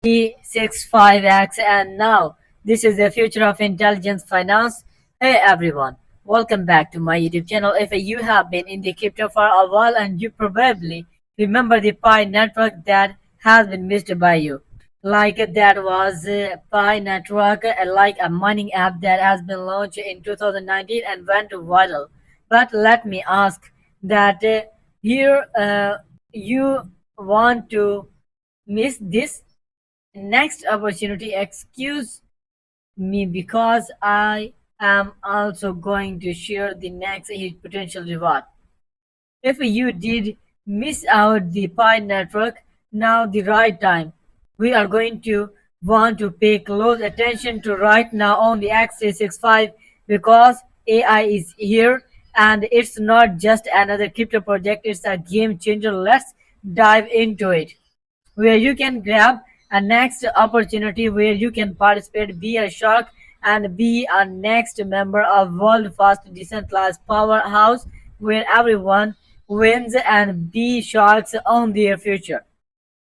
P65X, and now this is the future of intelligence finance. Hey everyone, welcome back to my YouTube channel. If you have been in the crypto for a while and you probably remember the Pi network that has been missed by you. Like that was Pi network, like a mining app that has been launched in 2019 and went viral. But let me ask that here you want to miss this next opportunity. Excuse me, because I am also going to share the next huge potential reward. If you did miss out the Pi network, now the right time. We are going to want to pay close attention to right now on the X365, because AI is here and it's not just another crypto project, it's a game changer. Let's dive into it, where you can grab a next opportunity, where you can participate, be a shark, and be a next member of world fast decentralized powerhouse where everyone wins and be sharks on their future.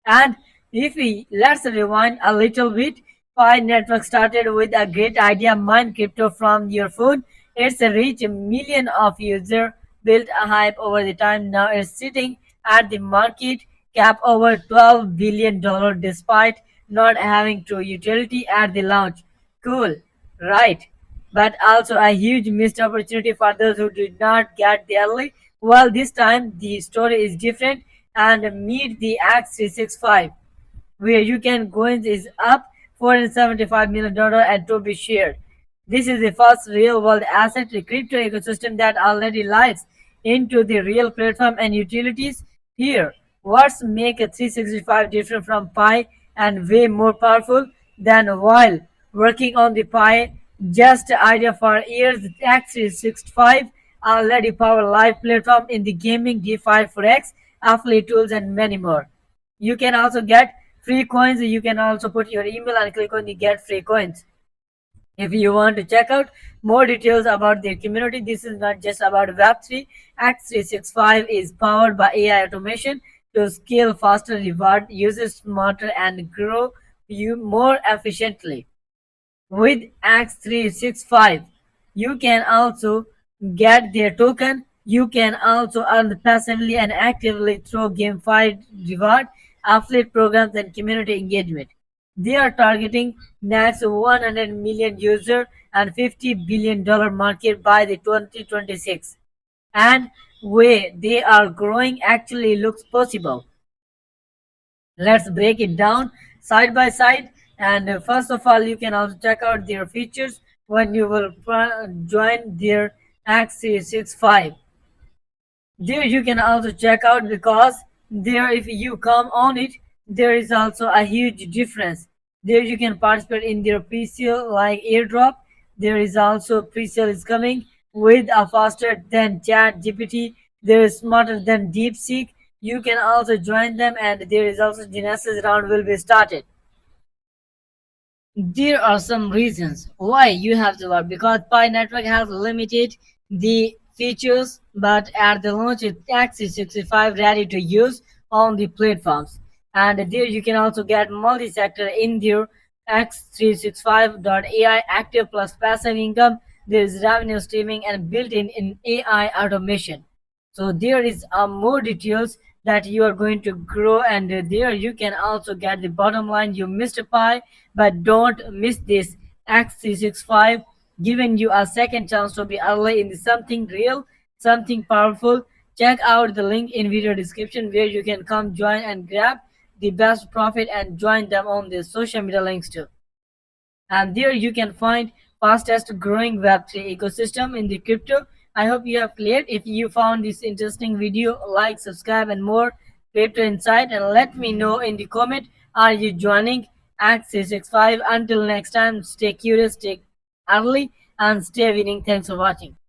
And if we let's rewind a little bit, Pi Network started with a great idea: mine crypto from your phone. It's reached a million of users, built a hype over the time. Now it's sitting at the market cap over $12 billion despite not having true utility at the launch. Cool, right? But also a huge missed opportunity for those who did not get the early. Well, this time the story is different, and meet the Act 365, where you can coins is up $475 million and to be shared. This is the first real world asset crypto ecosystem that already lies into the real platform and utilities here. What's make a 365 different from Pi and way more powerful than while working on the Pi just idea for years? X 365 already power live platform in the gaming, DeFi, Forex, affiliate tools, and many more. You can also get free coins. You can also put your email and click on the get free coins. If you want to check out more details about their community, this is not just about Web3. X365 is powered by AI automation to scale faster, reward users smarter, and grow you more efficiently. With X365, you can also get their token. You can also earn passively and actively through gamified reward, affiliate programs, and community engagement. They are targeting next 100 million user and $50 billion market by the 2026. And way they are growing actually looks possible. Let's break it down side by side. And first of all, you can also check out their features when you will join their Axis 65. There you can also check out, because there if you come on it, there is also a huge difference. There you can participate in their pre-sale like airdrop. There is also pre-sale is coming with a faster than chat GPT. There is smarter than DeepSeek. You can also join them, and there is also Genesis round will be started. There are some reasons why you have to work, because Pi Network has limited the features, but at the launch it Axis 65 ready to use on the platforms. And there you can also get multi-sector in their X365.ai active plus passive income. There is revenue streaming and built-in in AI automation. So there is more details that you are going to grow, and there you can also get the bottom line. You missed a Pi, but don't miss this X365, giving you a second chance to be early in something real, something powerful. Check out the link in video description, where you can come join and grab the best profit and join them on the social media links too. And there you can find fastest growing Web3 ecosystem in the crypto. I hope you have cleared. If you found this interesting video, like, subscribe, and more crypto insight, and let me know in the comment, are you joining Axis 65? Until next time, stay curious, stay early, and stay winning. Thanks for watching.